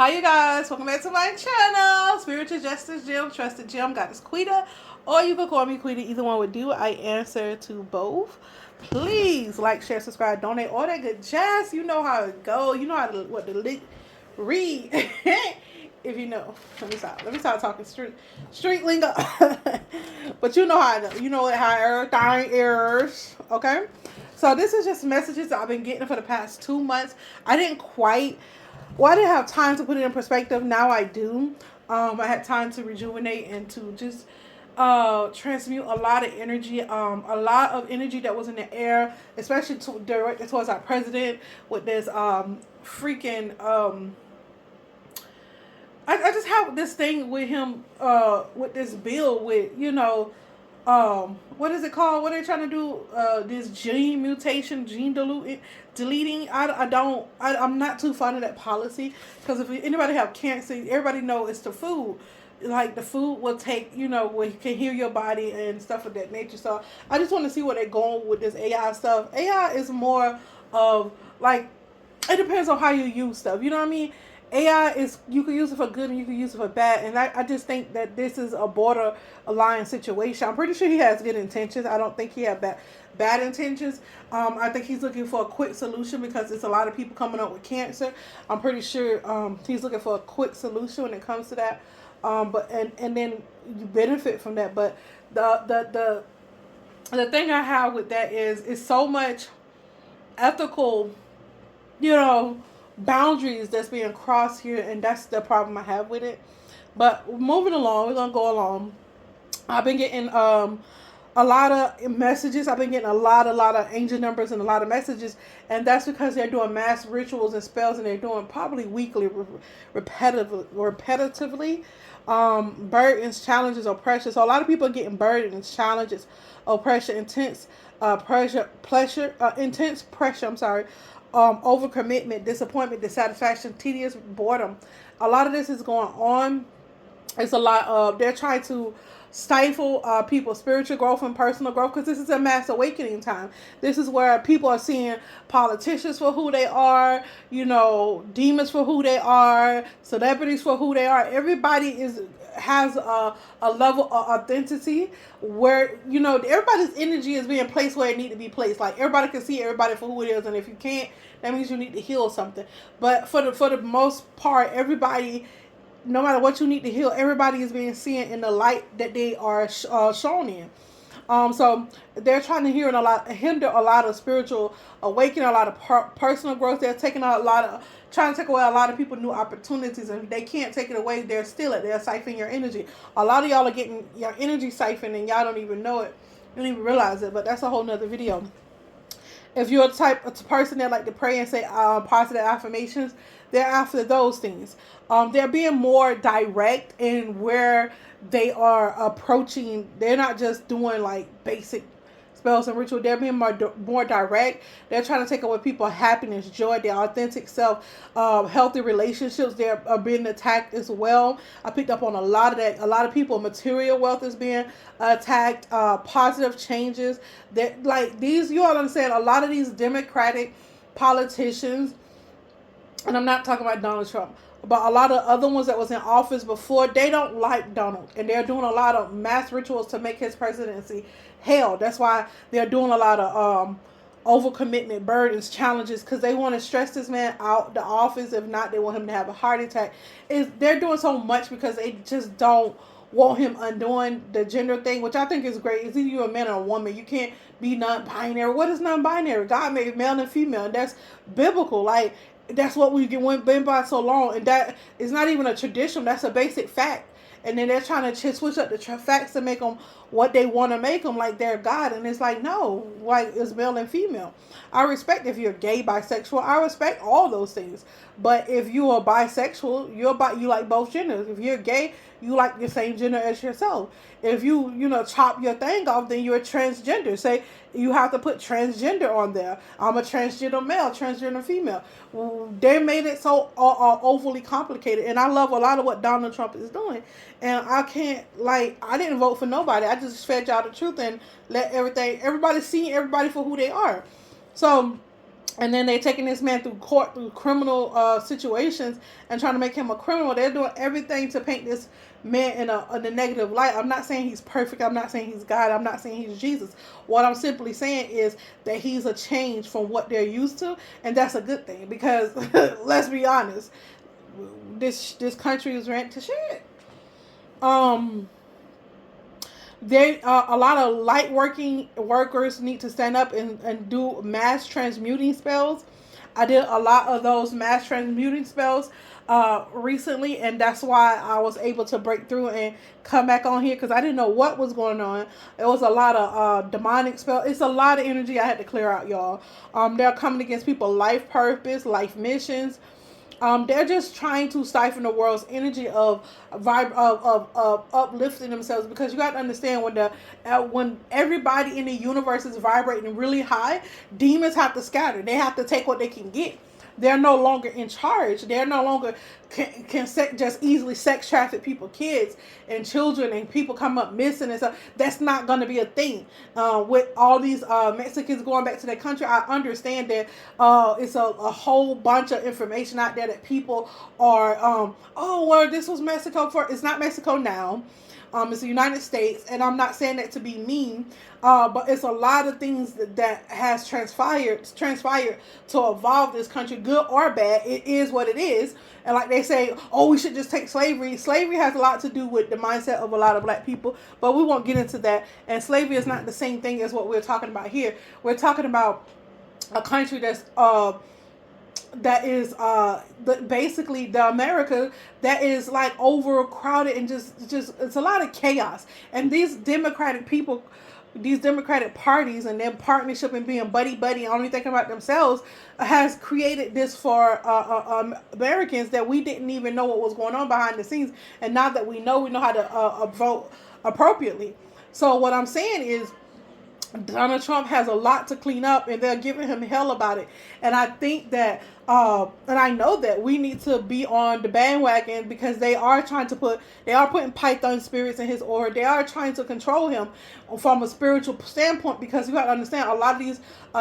Hi, you guys. Welcome back to my channel. Spiritual Justice Gym, Trusted Gym, Goddess Quita. Or you can call me Quita. Either one would do. I answer to both. Please like, share, subscribe, donate, all that good jazz. You know how it go. You know how to what the link read. If you know. Let me start talking street lingo. But you know how I know. You know how everything is. Okay? So this is just messages that I've been getting for the past 2 months. I didn't quite I didn't have time to put it in perspective. Now I do. I had time to rejuvenate and to just transmute a lot of energy, a lot of energy that was in the air, especially directed towards our president with this freaking I just have this thing with him with this bill with what is it called? What are they trying to do? This gene mutation, deleting. I'm not too fond of that policy because if anybody have cancer, everybody know it's the food. Like the food will take, will can heal your body and stuff of that nature. So I just want to see where they're going with this AI stuff. AI is more of like it depends on how you use stuff. You know what I mean? AI is you can use it for good and you can use it for bad, and I just think that this is a borderline situation. I'm pretty sure he has good intentions. I don't think he has bad intentions. I think he's looking for a quick solution because there's a lot of people coming up with cancer. I'm pretty sure he's looking for a quick solution when it comes to that. But and then you benefit from that. But the thing I have with that is so much ethical, you know, boundaries that's being crossed here, and that's the problem I have with it. But moving along, we're gonna go along. I've been getting a lot of messages. I've been getting a lot of angel numbers and a lot of messages, and that's because they're doing mass rituals and spells, and they're doing probably weekly, repetitively. Burdens, challenges, oppression. So a lot of people are getting burdens, challenges, oppression, intense pressure. I'm sorry, overcommitment, disappointment, dissatisfaction, tedious boredom. A lot of this is going on. It's a lot of they're trying to stifle people's spiritual growth and personal growth because this is a mass awakening time. This is where people are seeing politicians for who they are, demons for who they are, celebrities for who they are. Everybody has a level of authenticity where everybody's energy is being placed where it need to be placed. Like everybody can see everybody for who it is, and if you can't, that means you need to heal something. But for the most part, everybody, no matter what you need to heal, everybody is being seen in the light that they are shown in. So they're trying to hinder a lot of spiritual awakening, a lot of personal growth. They're taking trying to take away a lot of people new opportunities, and they can't take it away. They're still it. They're siphoning your energy. A lot of y'all are getting your energy siphoned, and y'all don't even know it. You don't even realize it. But that's a whole nother video. If you're a type of person that like to pray and say positive affirmations, they're after those things. They're being more direct in where they are approaching. They're not just doing like basic spells and ritual. They're being more direct. They're trying to take away people's happiness, joy, their authentic self, healthy relationships. They're being attacked as well. I picked up on a lot of that. A lot of people, material wealth is being attacked. Positive changes. That like these, you all understand. A lot of these Democratic politicians, and I'm not talking about Donald Trump, but a lot of other ones that was in office before, they don't like Donald, and they're doing a lot of mass rituals to make his presidency hell. That's why they're doing a lot of overcommitment, burdens, challenges, because they want to stress this man out the office. If not, they want him to have a heart attack. They're doing so much because they just don't want him undoing the gender thing, which I think is great. It's either you're a man or a woman. You can't be non-binary. What is non-binary? God made male and female, and that's biblical. Like, that's what we've been by so long, and that is not even a tradition. That's a basic fact. And then they're trying to switch up the facts to make them what they want to make them, like they're God. And it's like, no, like it's male and female. I respect if you're gay, bisexual. I respect all those things. But if you are bisexual, you like both genders. If you're gay, you like the same gender as yourself. If you chop your thing off, then you're transgender. Say you have to put transgender on there. I'm a transgender male, transgender female. They made it so overly complicated, and I love a lot of what Donald Trump is doing. And I can't, I didn't vote for nobody. I just fed y'all the truth and let everybody see everybody for who they are. So And then they're taking this man through court, through criminal situations, and trying to make him a criminal. They're doing everything to paint this man in a negative light. I'm not saying he's perfect. I'm not saying he's God. I'm not saying he's Jesus. What I'm simply saying is that he's a change from what they're used to, and that's a good thing, because let's be honest, this country is ran to shit. Um, they a lot of light working workers need to stand up and do mass transmuting spells. I did a lot of those mass transmuting spells recently, and that's why I was able to break through and come back on here, because I didn't know what was going on. It was a lot of demonic spells. It's a lot of energy I had to clear out, y'all. They're coming against people life purpose, life missions. They're just trying to siphon the world's energy of of uplifting themselves, because you got to understand, when everybody in the universe is vibrating really high, demons have to scatter. They have to take what they can get. They're no longer in charge. They're no longer just easily sex traffic people, kids and children, and people come up missing and stuff. That's not going to be a thing. With all these Mexicans going back to their country, I understand that it's a whole bunch of information out there that people are, oh, well, this was Mexico for. It's not Mexico now. It's the United States, and I'm not saying that to be mean, but it's a lot of things that has transpired to evolve this country, good or bad. It is what it is. And like they say, oh, we should just take slavery. Slavery has a lot to do with the mindset of a lot of black people, but we won't get into that. And slavery is not the same thing as what we're talking about here. We're talking about a country that is basically the America that is like overcrowded, and just it's a lot of chaos. And these democratic people, these democratic parties, and their partnership and being buddy buddy, only thinking about themselves, has created this for Americans, that we didn't even know what was going on behind the scenes. And now that we know how to vote appropriately. So what I'm saying is, Donald Trump has a lot to clean up, and they're giving him hell about it. And I think that, and I know that we need to be on the bandwagon, because they are putting Python spirits in his aura. They are trying to control him from a spiritual standpoint, because you got to understand, a lot of these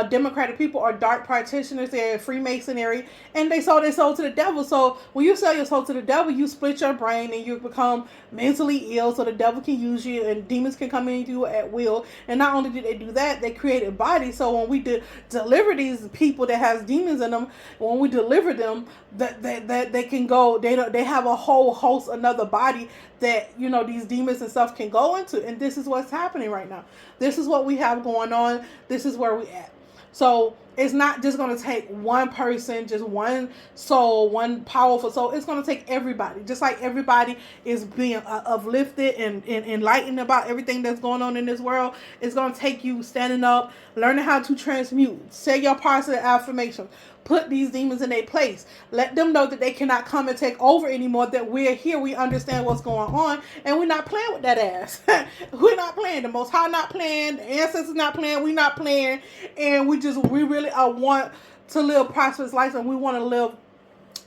democratic people are dark practitioners. They're Freemasonry, and they sold their soul to the devil. So when you sell your soul to the devil, you split your brain and you become mentally ill, so the devil can use you and demons can come into you at will. And not only did they do that, they created bodies. So when we deliver these people that has demons in them, when we deliver them, that they can go, they have a whole host, another body that, these demons and stuff can go into. And this is what's happening right now. This is what we have going on. This is where we at. So it's not just going to take one person, just one soul, one powerful soul. It's going to take everybody. Just like everybody is being uplifted and enlightened about everything that's going on in this world, it's going to take you standing up, learning how to transmute, say your positive affirmations, put these demons in their place. Let them know that they cannot come and take over anymore, that we're here, we understand what's going on, and we're not playing with that ass. We're not playing. The Most High not playing. The ancestors not playing. We not playing. And we really want to live prosperous lives, and we want to live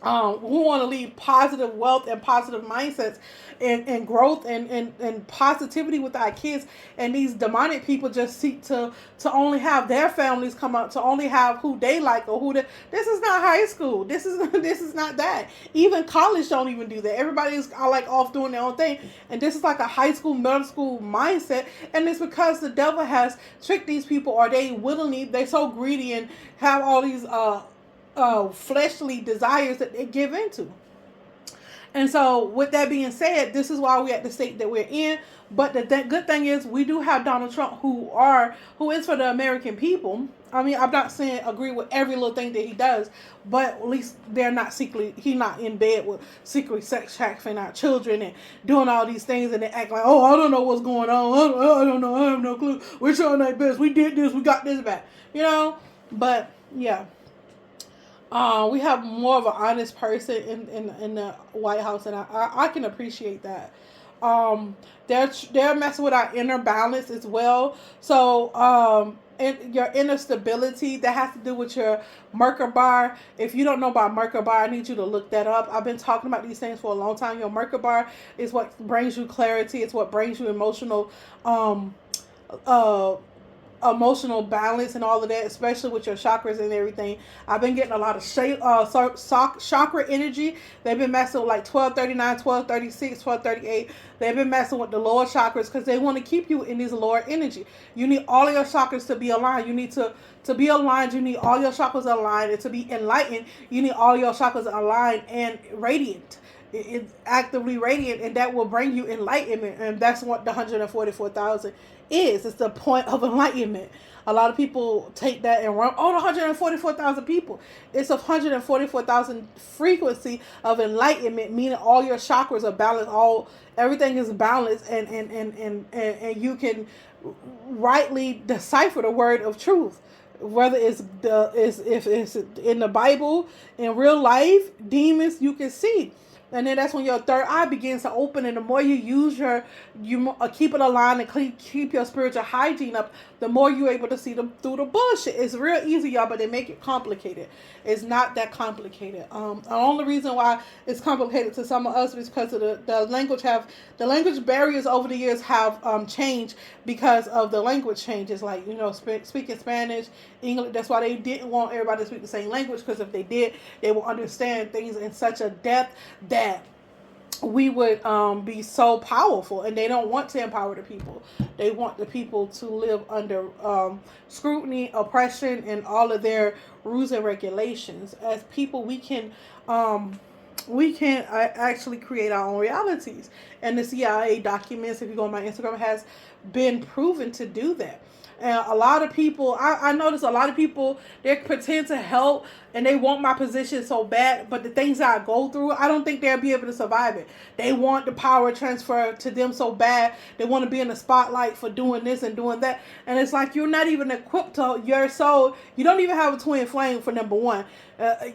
we want to leave positive wealth and positive mindsets and growth and positivity with our kids. And these demonic people just seek to only have their families come out, to only have who they like, or this is not high school. This is not that. Even college don't even do that. Everybody is like off doing their own thing. And this is like a high school, middle school mindset. And it's because the devil has tricked these people, or they're so greedy and have all these fleshly desires that they give into. And so with that being said, this is why we're at the state that we're in. But the good thing is, we do have Donald Trump who is for the American people. I mean, I'm not saying agree with every little thing that he does, but at least he's not in bed with secret sex trafficking our children and doing all these things, and they act like, oh, I don't know what's going on. I don't know. I have no clue. We're trying our best. We did this. We got this back. But yeah. We have more of an honest person in the White House, and I can appreciate that. They're messing with our inner balance as well. So your inner stability, that has to do with your Merkaba. If you don't know about Merkaba, I need you to look that up. I've been talking about these things for a long time. Your Merkaba is what brings you clarity. It's what brings you emotional emotional balance and all of that, especially with your chakras and everything. I've been getting a lot of chakra energy. They've been messing with like 1239, 1236, 1238. They've been messing with the lower chakras because they want to keep you in this lower energy. You need all of your chakras to be aligned. You need to be aligned. You need all your chakras aligned, and to be enlightened, you need all your chakras aligned and radiant. It's actively radiant, and that will bring you enlightenment. And that's what the 144,000 is. It's the point of enlightenment. A lot of people take that and run, oh, the 144,000 people. It's a 144,000 frequency of enlightenment, meaning all your chakras are balanced, everything is balanced, and you can rightly decipher the word of truth. Whether if it's in the Bible, in real life, demons you can see. And then that's when your third eye begins to open, and the more you use you keep it aligned and keep your spiritual hygiene up, the more you're able to see them through the bullshit. It's real easy, y'all, but they make it complicated. It's not that complicated. The only reason why it's complicated to some of us is because of the language barriers over the years have changed because of the language changes. Like, speaking Spanish, English. That's why they didn't want everybody to speak the same language, because if they did, they will understand things in such a depth that we would be so powerful. And they don't want to empower the people. They want the people to live under scrutiny, oppression, and all of their rules and regulations. As people, we can actually create our own realities. And the CIA documents, if you go on my Instagram, has been proven to do that. And a lot of people, I notice a lot of people, they pretend to help and they want my position so bad, but the things that I go through, I don't think they'll be able to survive it. They want the power transfer to them so bad. They want to be in the spotlight for doing this and doing that. And it's like, you're not even equipped to your soul. You don't even have a twin flame, for number one.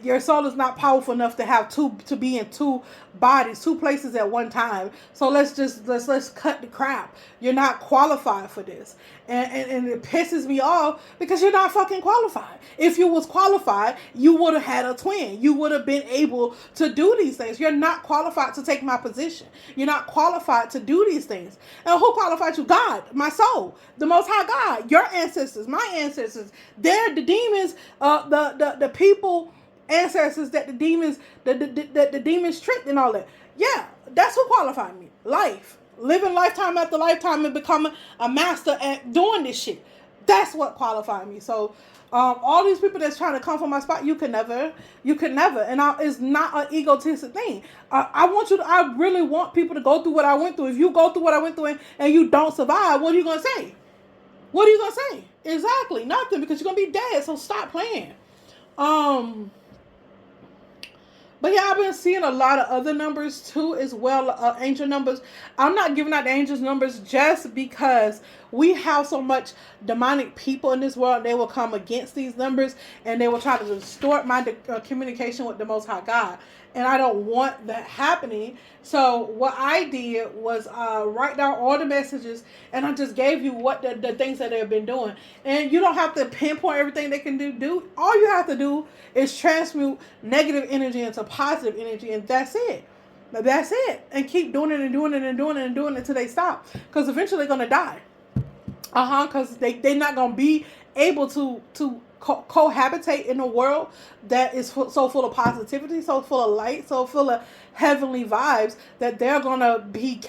Your soul is not powerful enough to be in two bodies, two places at one time. So let's cut the crap. You're not qualified for this. And it pisses me off because you're not fucking qualified. If you was qualified, you would have had a twin. You would have been able to do these things. You're not qualified to take my position. You're not qualified to do these things. And who qualified you? God, my soul, the Most High God, your ancestors, my ancestors. They're the demons, the people ancestors that the demons tricked and all that. Yeah, that's who qualified me. Life. Living lifetime after lifetime and becoming a master at doing this shit. That's what qualified me. So, all these people that's trying to come from my spot, you could never. And it's not an egotistic thing. I really want people to go through what I went through. If you go through what I went through and you don't survive, what are you going to say? What are you going to say? Exactly. Nothing, because you're going to be dead. So stop playing. But yeah, I've been seeing a lot of other numbers too as well, angel numbers. I'm not giving out the angels numbers just because we have so much demonic people in this world. They will come against these numbers and they will try to distort my communication with the Most High God. And I don't want that happening. So what I did was write down all the messages, and I just gave you what the things that they've been doing. And you don't have to pinpoint everything they can do. All you have to do is transmute negative energy into positive energy, and that's it. That's it. And keep doing it and doing it and doing it and doing it until they stop. Because eventually they're going to die. Because they're not going to be able to cohabitate in a world that is so full of positivity, so full of light, so full of heavenly vibes, that they're gonna be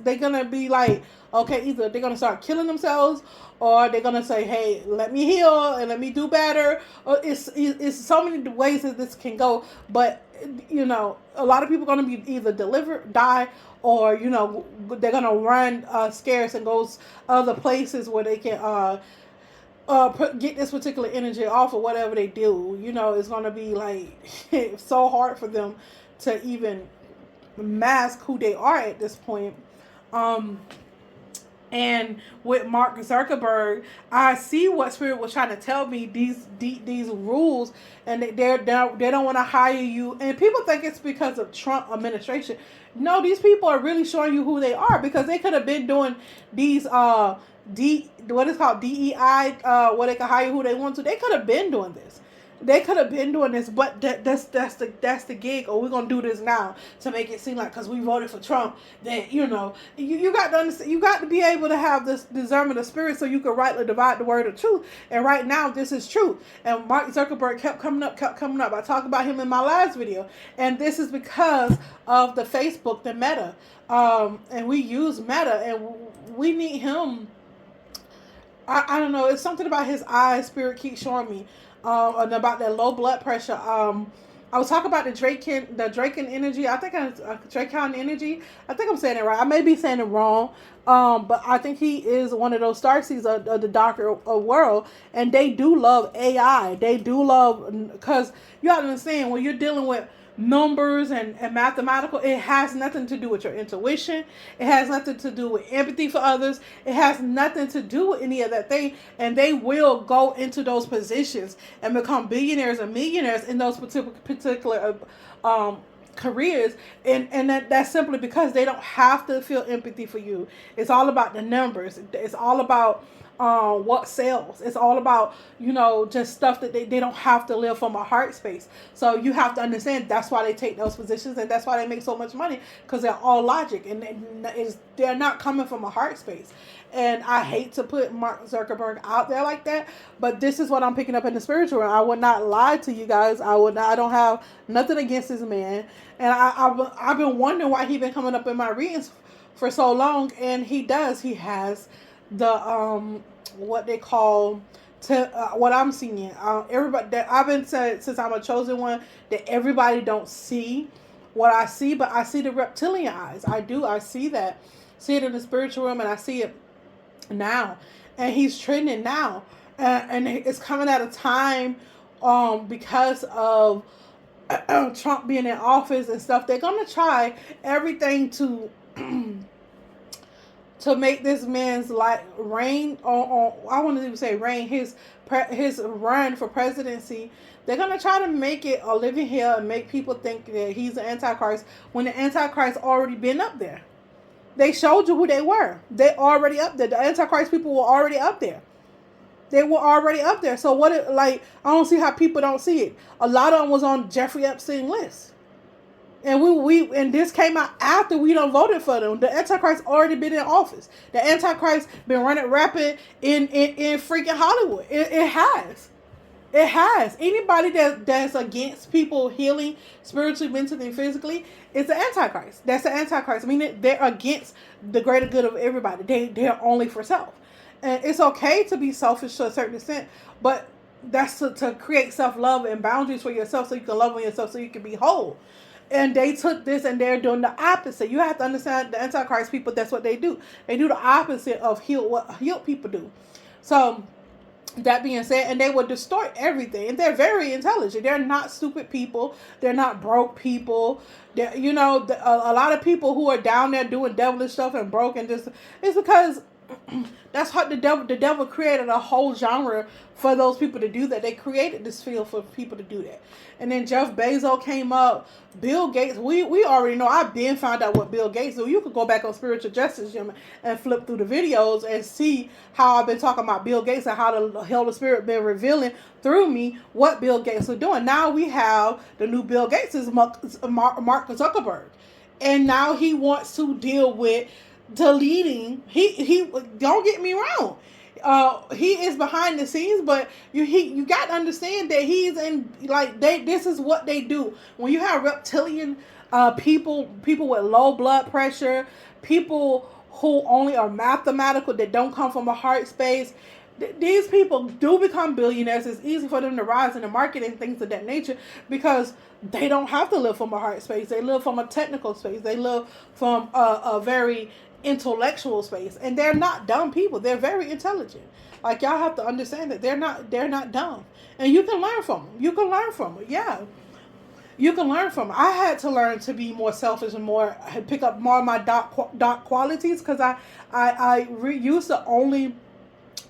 they're gonna be like, okay, either they're gonna start killing themselves, or they're gonna say, hey, let me heal and let me do better. Or it's so many ways that this can go. But a lot of people are gonna be either die, or they're gonna run scarce and go other places where they can get this particular energy off, or whatever they do. It's going to be like so hard for them to even mask who they are at this point. And with Mark Zuckerberg, I see what Spirit was trying to tell me, these rules, and they don't want to hire you. And people think it's because of Trump administration. No, these people are really showing you who they are, because they could have been doing these what is called DEI, where they can hire who they want to. They could have been doing this. They could have been doing this, but that's the gig. Or we're gonna do this now to make it seem like because we voted for Trump that you got to understand. You got to be able to have this discernment of spirit so you can rightly divide the word of truth. And right now, this is truth. And Mark Zuckerberg kept coming up. I talked about him in my last video, and this is because of the Facebook, the Meta, and we use Meta, and we need him. I don't know. It's something about his eyes. Spirit keeps showing me, and about that low blood pressure. I was talking about the Draken energy. I think Draken energy. I think I'm saying it right. I may be saying it wrong. But I think he is one of those starseeds of the darker world, and they do love AI. They do love, because you have to understand when you're dealing with numbers and mathematical, it has nothing to do with your intuition. It has nothing to do with empathy for others. It has nothing to do with any of that thing. And they will go into those positions and become billionaires and millionaires in those particular careers, and that's simply because they don't have to feel empathy for you. It's all about the numbers. It's all about what sells. It's all about, just stuff that they don't have to live from a heart space. So you have to understand that's why they take those positions, and that's why they make so much money, because they're all logic, and they're not coming from a heart space. And I hate to put Mark Zuckerberg out there like that, but this is what I'm picking up in the spiritual realm. I would not lie to you guys. I don't have nothing against this man, and I've been wondering why he's been coming up in my readings for so long, and he has the what they call what I'm seeing. Everybody that I've been said since I'm a chosen one, that everybody don't see what I see, but I see the reptilian eyes. I see that, see it in the spiritual realm, and I see it now, and he's trending now, and it's coming at a time because of Trump being in office and stuff. They're gonna try everything to to make this man's life reign on I want to even say reign, his run for presidency. They're gonna try to make it a living hell and make people think that he's the Antichrist when the Antichrist already been up there. They showed you who they were. They already up there. The Antichrist people were already up there. They were already up there. So I don't see how people don't see it. A lot of them was on Jeffrey Epstein list. And and this came out after we done voted for them. The Antichrist already been in office. The Antichrist been running rapid in freaking Hollywood. It has. It has. Anybody that's against people healing spiritually, mentally, and physically, it's the Antichrist. That's the Antichrist. I mean, they're against the greater good of everybody. They're only for self. And it's okay to be selfish to a certain extent, but that's to create self-love and boundaries for yourself so you can love on yourself so you can be whole. And they took this and they're doing the opposite. You have to understand the Antichrist people, that's what they do. They do the opposite of what healed people do. So, that being said, and they will distort everything. And they're very intelligent. They're not stupid people. They're not broke people. A lot of people who are down there doing devilish stuff and broke and just, it's because that's how the devil created a whole genre for those people to do that. They created this field for people to do that. And then Jeff Bezos came up. Bill Gates, we already know. I've been found out what Bill Gates do. You could go back on Spiritual Justice Gym and flip through the videos and see how I've been talking about Bill Gates and how the Holy Spirit been revealing through me what Bill Gates was doing. Now we have the new Bill Gates is Mark Zuckerberg. And now he wants to deal with deleting. He don't get me wrong. He is behind the scenes, but you got to understand that he's in this is what they do. When you have reptilian people with low blood pressure, people who only are mathematical, that don't come from a heart space, these people do become billionaires. It's easy for them to rise in the market and things of that nature because they don't have to live from a heart space. They live from a technical space. They live from a very intellectual space, and they're not dumb people. They're very intelligent. Like, y'all have to understand that they're not dumb, and you can learn from them. Yeah, you can learn from them. I had to learn to be more selfish and pick up more of my dark qualities, because I used to only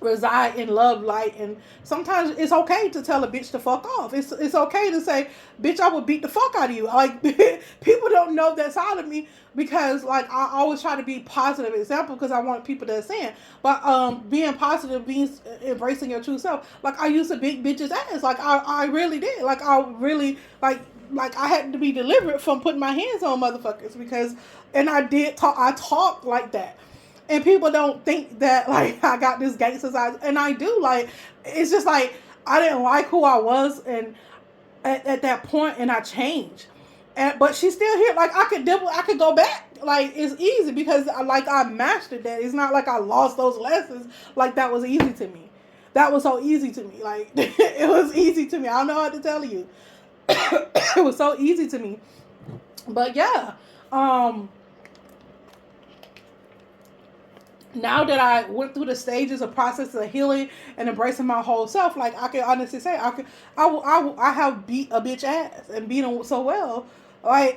reside in love light, and sometimes it's okay to tell a bitch to fuck off. It's okay to say, bitch, I will beat the fuck out of you. Like, people don't know that side of me, because like I always try to be positive example, because I want people to understand. But being positive, being embracing your true self. Like, I used to beat bitches ass. Like, I really did. Like, I really like I had to be deliberate from putting my hands on motherfuckers, because and I talk like that. And people don't think that like I got this gangster side, and I do. Like, it's just like I didn't like who I was, and at that point, and I changed. And but she's still here. Like, I could go back. Like, it's easy, because I mastered that. It's not like I lost those lessons. Like, that was easy to me. That was so easy to me. Like, it was easy to me. I don't know how to tell you. It was so easy to me. But yeah, now that I went through the stages of process of healing and embracing my whole self, like, I can honestly say I have beat a bitch ass, and beat them so well, like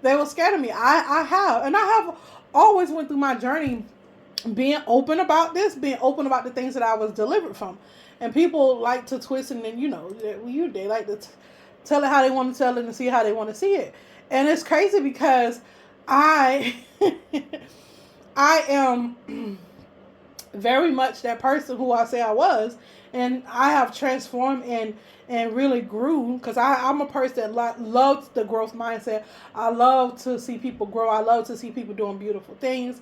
they were scared of me. I have, and I have always went through my journey being open about this, being open about the things that I was delivered from, and people like to twist, and then they like to tell it how they want to tell it and see how they want to see it, and it's crazy because I. I am very much that person who I say I was, and I have transformed and really grew, because I'm a person that loves the growth mindset. I love to see people grow. I love to see people doing beautiful things.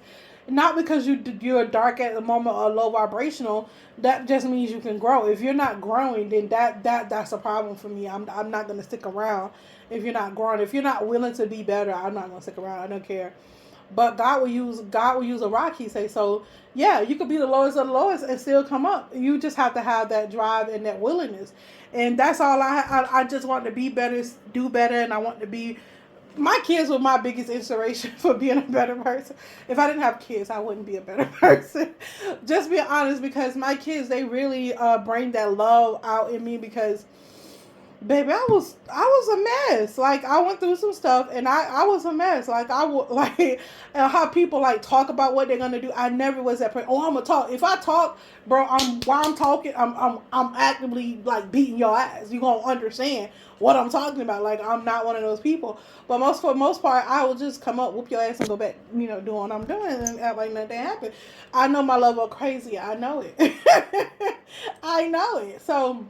Not because you're dark at the moment or low vibrational, that just means you can grow. If you're not growing, then that's a problem for me. I'm not gonna stick around if you're not growing. If you're not willing to be better, I'm not gonna stick around. I don't care. But God will use a rock, he say. So yeah, you could be the lowest of the lowest and still come up. You just have to have that drive and that willingness. And that's all I just want to be better, do better, and I want to be. My kids were my biggest inspiration for being a better person. If I didn't have kids, I wouldn't be a better person. Just being honest, because my kids, they really bring that love out in me, because baby, I was a mess. Like, I went through some stuff, and I was a mess. Like, I would like, and how people like talk about what they're gonna do. I never was that person. Oh, I'm gonna talk. If I talk, bro, while I'm talking, I'm actively like beating your ass. You gonna understand what I'm talking about? Like, I'm not one of those people. But for the most part, I will just come up, whoop your ass, and go back, doing what I'm doing, and act like nothing happened. I know my level of crazy. I know it. I know it. So.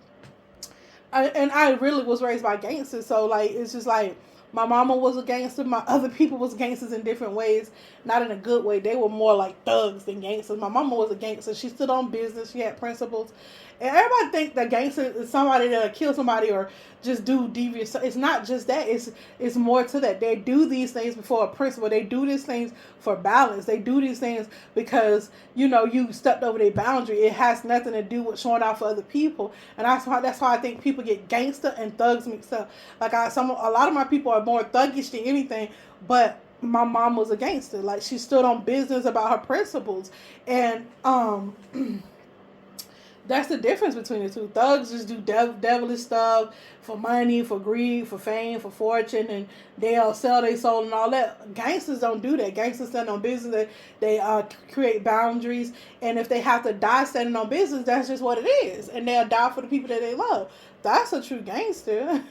And I really was raised by gangsters, so like it's just like my mama was a gangster, my other people was gangsters in different ways, not in a good way. They were more like thugs than gangsters. My mama was a gangster. She stood on business. She had principles, and everybody think that gangster is somebody that'll kill somebody or just do devious stuff. It's not just that. It's more to that. They do these things before a principle. They do these things for balance. They do these things because you stepped over their boundary. It has nothing to do with showing out for other people, and that's why I think people get gangster and thugs mixed up. Like, a lot of my people are more thuggish than anything, but my mom was a gangster. Like, she stood on business about her principles, and that's the difference between the two. Thugs just do devilish stuff for money, for greed, for fame, for fortune, and they'll sell their soul and all that. Gangsters don't do that. Gangsters stand on business. They create boundaries, and if they have to die standing on business, that's just what it is. And they'll die for the people that they love. That's a true gangster.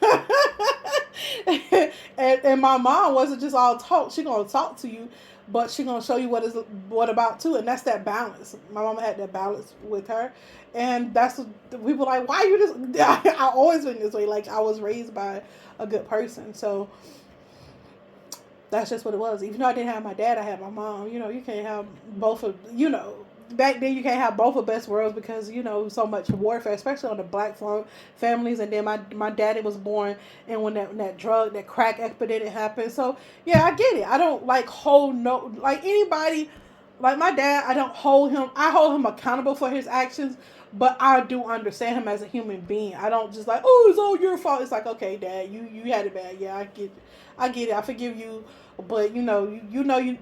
and my mom wasn't just all talk. She gonna talk to you, but she gonna show you what about too, and that's that balance. My mama had that balance with her, and that's people like, why you just? I always been this way. Like, I was raised by a good person, so that's just what it was. Even though I didn't have my dad, I had my mom. You can't have both of back then you can't have both of best worlds, because so much warfare, especially on the black families. And then my daddy was born, and when that crack epidemic happened. So yeah, I get it. I don't hold no like anybody. Like, my dad, I don't hold him. I hold him accountable for his actions, but I do understand him as a human being. I don't just like, oh, it's all your fault. It's like, okay, Dad, you had it bad. Yeah, I get it. I forgive you. But you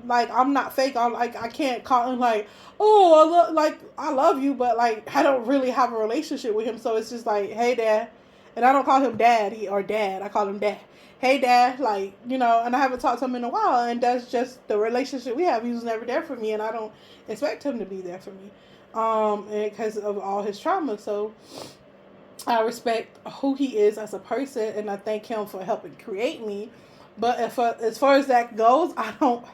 like, I'm not fake. I'm like, I can't call him like, oh, I love you, but like, I don't really have a relationship with him. So it's just like, hey, Dad, and I don't call him Daddy or Dad. I call him Dad. Hey, Dad, like, and I haven't talked to him in a while, and that's just the relationship we have. He was never there for me, and I don't expect him to be there for me. and because of all his trauma. So I respect who he is as a person, and I thank him for helping create me. But if as far as that goes, I don't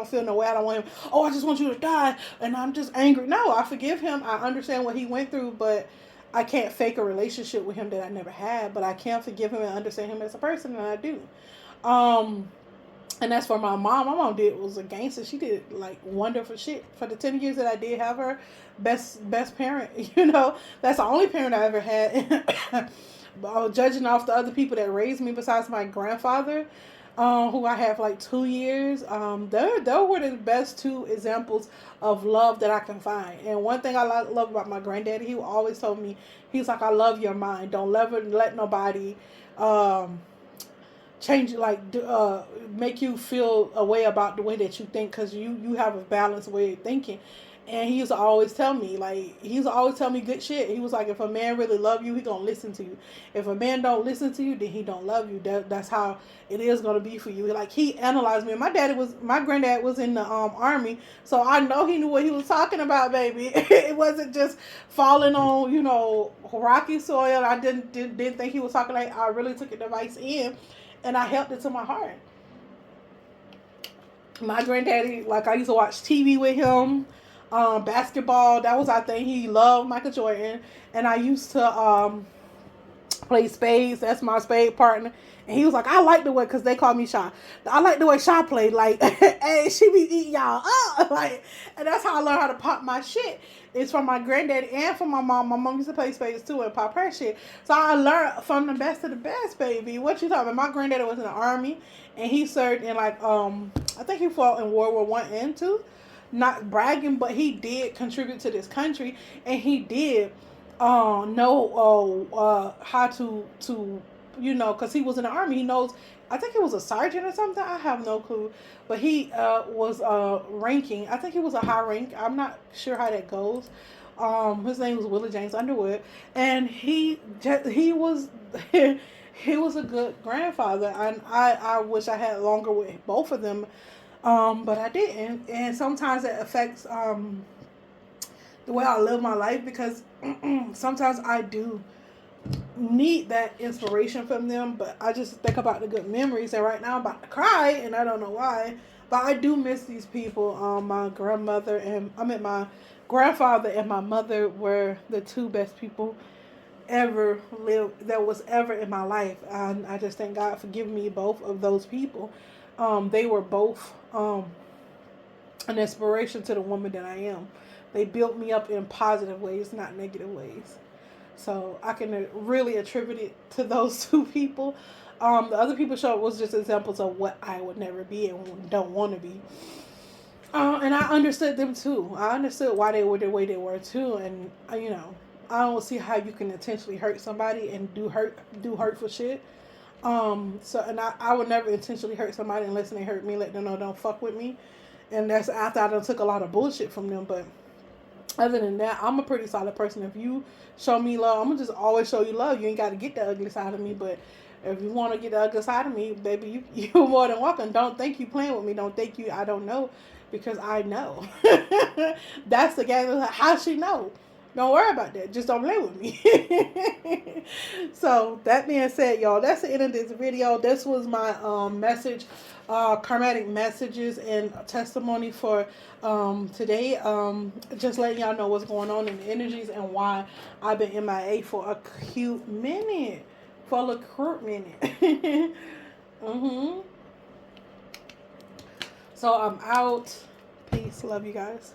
feel no way. I don't want him. Oh, I just want you to die, and I'm just angry. No, I forgive him. I understand what he went through, but I can't fake a relationship with him that I never had. But I can forgive him and understand him as a person, and I do. Um, and as for my mom did was a gangster. She did like wonderful shit for the 10 years that I did have her. Best parent, you know. That's the only parent I ever had. Judging off the other people that raised me, besides my grandfather, who I have like 2 years, they were the best two examples of love that I can find. And one thing I love about my granddaddy, he always told me, he's like, I love your mind. Don't ever let nobody. Change like make you feel a way about the way that you think, because you have a balanced way of thinking. And he used to always tell me, like, he used to always tell me good shit. He was like, if a man really love you, he gonna listen to you. If a man don't listen to you, then he don't love you. That's how it is gonna be for you. Like, he analyzed me. My granddad was in the army, so I know he knew what he was talking about, baby. It wasn't just falling on, rocky soil. I didn't think he was talking. Like, I really took the advice in, and I helped it to my heart. My granddaddy, like, I used to watch TV with him, basketball. That was our thing. He loved Michael Jordan, and I used to play spades. That's my spade partner. And he was like, I like the way, because they call me Shaw. I like the way Shaw played. Like, hey, she be eating y'all up. Like, and that's how I learned how to pop my shit. It's from my granddaddy and from my mom. My mom used to play spades too and pop her shit. So I learned from the best of the best, baby. What you talking about? My granddaddy was in the army, and he served in like I think he fought in World War I and II. Not bragging, but he did contribute to this country, and he did know how to because he was in the army. He knows. I think he was a sergeant or something. I have no clue, but he was ranking. I think he was a high rank. I'm not sure how that goes. His name was Willie James Underwood, and he was he was a good grandfather, and I wish I had longer with both of them, but I didn't, and sometimes it affects the way I live my life, because sometimes I do need that inspiration from them, but I just think about the good memories, and right now I'm about to cry, and I don't know why, but I do miss these people. My grandmother and my grandfather and my mother were the two best people ever lived that was ever in my life, and I just thank God for giving me both of those people. They were both an inspiration to the woman that I am. They built me up in positive ways, not negative ways. So I can really attribute it to those two people. The other people show was just examples of what I would never be and don't want to be. And I understood them too. I understood why they were the way they were too. And I don't see how you can intentionally hurt somebody and do hurtful shit. I would never intentionally hurt somebody unless they hurt me. Let them know don't fuck with me. And that's after I done took a lot of bullshit from them. But other than that, I'm a pretty solid person. If you show me love, I'm gonna just always show you love. You ain't got to get the ugly side of me, but if you want to get the ugly side of me, baby, you're more than welcome. Don't think you playing with me. Don't think I don't know, because I know. That's the game. How she know? Don't worry about that. Just don't play with me. So that being said, y'all, that's the end of this video. This was my message, karmatic messages and testimony for today. Just letting y'all know what's going on in the energies and why I've been MIA for a cute minute. For a cute minute. So I'm out. Peace. Love you guys.